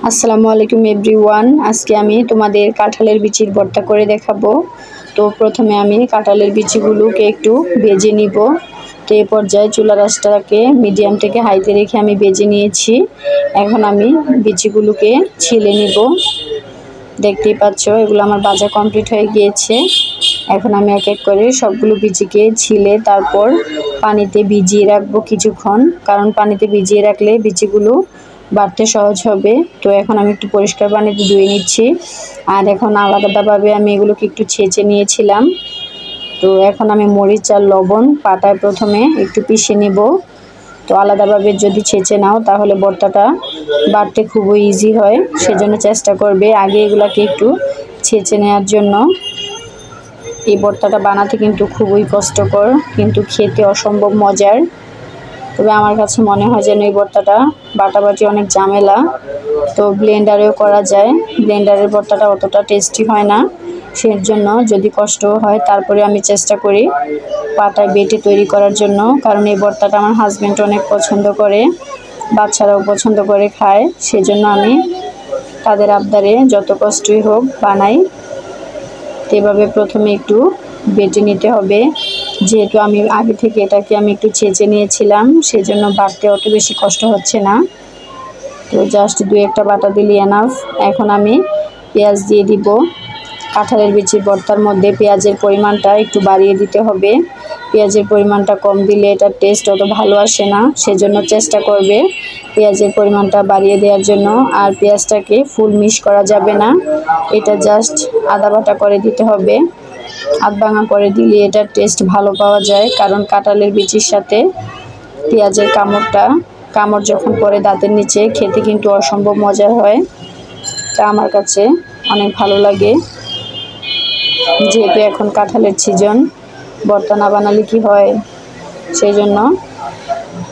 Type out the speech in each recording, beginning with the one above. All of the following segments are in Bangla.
আসসালামু আলাইকুম এভরিওয়ান। আজকে আমি তোমাদের কাঁঠালের বিচির ভর্তা করে দেখাবো। তো প্রথমে আমি কাঁঠালের বিচিগুলোকে একটু ভেজে নিব। তো এই পর্যায়ে চুলার আঁচটাকে মিডিয়াম থেকে হাইতে রেখে আমি ভেজে নিয়েছি। এখন আমি বিচিগুলোকে ছিলে নিব। দেখতেই পাচ্ছ এগুলো আমার ভাজা কমপ্লিট হয়ে গিয়েছে। এখন আমি এক এক করে সবগুলো বিচিকে ছিলে তারপর পানিতে ভিজিয়ে রাখবো কিছুক্ষণ, কারণ পানিতে ভিজিয়ে রাখলে বিচিগুলো বাড়তে সহজ হবে। তো এখন আমি একটু পরিষ্কার পানিতে ধুয়ে নিচ্ছি। আর এখন আলাদাভাবে আমি এগুলোকে একটু ছেঁচে নিয়েছিলাম। তো এখন আমি মরিচ আর লবণ পাটায় প্রথমে একটু পিষে নেব। তো আলাদাভাবে যদি ছেঁচে নাও তাহলে ভর্তাটা বাড়তে খুবই ইজি হয়, সেজন্য চেষ্টা করবে আগে এগুলাকে একটু ছেঁচে নেওয়ার জন্য। এই ভর্তাটা বানাতে কিন্তু খুবই কষ্টকর, কিন্তু খেতে অসম্ভব মজার। তবে আমার কাছে মনে হয় যেন এই ভর্তাটা বাটাবাটি অনেক ঝামেলা, তো ব্লেন্ডারেও করা যায়। ব্লেন্ডারের ভর্তাটা অতটা টেস্টি হয় না, সেজন্য যদি কষ্টও হয় তারপরে আমি চেষ্টা করি পাটায় বেটে তৈরি করার জন্য, কারণ এই ভর্তাটা আমার হাজব্যান্ড অনেক পছন্দ করে, বাচ্চারাও পছন্দ করে খায়। সেজন্য আমি তাদের আবদারে যত কষ্টই হোক বানাই। এভাবে প্রথমে একটু বেটে নিতে হবে। যেহেতু আমি আগে থেকে এটাকে আমি একটু ছেঁচে নিয়েছিলাম, সেজন্য বাটতে অত বেশি কষ্ট হচ্ছে না। তো জাস্ট 2-1টা বাটা দিলে এনাফ। এখন আমি পেঁয়াজ দিয়ে দিব। কাঁঠালের বিচির ভর্তার মধ্যে পেঁয়াজের পরিমাণটা একটু বাড়িয়ে দিতে হবে। পেঁয়াজের পরিমাণটা কম দিলে এটার টেস্ট অত ভালো আসে না, সেজন্য চেষ্টা করবে পেঁয়াজের পরিমাণটা বাড়িয়ে দেওয়ার জন্য। আর পেঁয়াজটাকে ফুল মিশ করা যাবে না, এটা জাস্ট আদা বাটা করে দিতে হবে। আধ ভাঙা করে দিলে এটার টেস্ট ভালো পাওয়া যায়, কারণ কাঁঠালের বিচির সাথে পেঁয়াজের কামড় যখন পড়ে দাঁতের নিচে, খেতে কিন্তু অসম্ভব মজার হয়। তা আমার কাছে অনেক ভালো লাগে। যেহেতু এখন কাঁঠালের সিজন, ভর্তা না বানালে কি হয়, সেই জন্য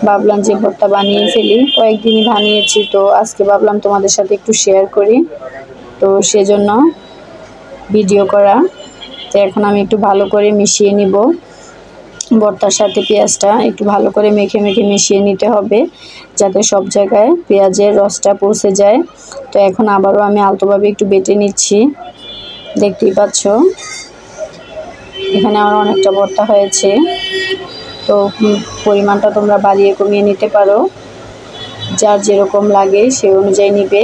ভাবলাম যে ভর্তা বানিয়ে ফেলি। কয়েকদিনই বানিয়েছি, তো আজকে ভাবলাম তোমাদের সাথে একটু শেয়ার করি, তো সেজন্য ভিডিও করা। তো এখন আমি একটু ভালো করে মিশিয়ে নিব। ভর্তার সাথে পেঁয়াজটা একটু ভালো করে মেখে মিশিয়ে নিতে হবে, যাতে সব জায়গায় পেঁয়াজের রসটা পৌঁছে যায়। তো এখন আবারও আমি আলতোভাবে একটু বেটে নিচ্ছি। দেখতেই পাচ্ছ এখানে আমার অনেকটা ভর্তা হয়েছে। তো পরিমাণটা তোমরা বাড়িয়ে কমিয়ে নিতে পারো, যার যেরকম লাগে সে অনুযায়ী নিবে।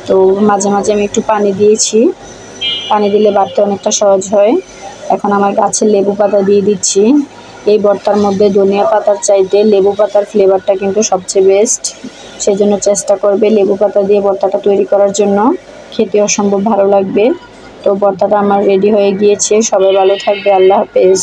তো মাঝে মাঝে আমি একটু পানি দিয়েছি, পানি দিলে বাড়তে অনেকটা সহজ হয়। এখন আমার গাছের লেবু পাতা দিয়ে দিচ্ছি। এই ভর্তার মধ্যে ধনিয়া পাতার চাইতে লেবু পাতার ফ্লেভারটা কিন্তু সবচেয়ে বেস্ট, সেজন্য চেষ্টা করবে লেবু পাতা দিয়ে ভর্তাটা তৈরি করার জন্য। খেতে অসম্ভব ভালো লাগবে। তো ভর্তাটা আমার রেডি হয়ে গিয়েছে। সবাই ভালো থাকবে। আল্লাহ হাফেজ।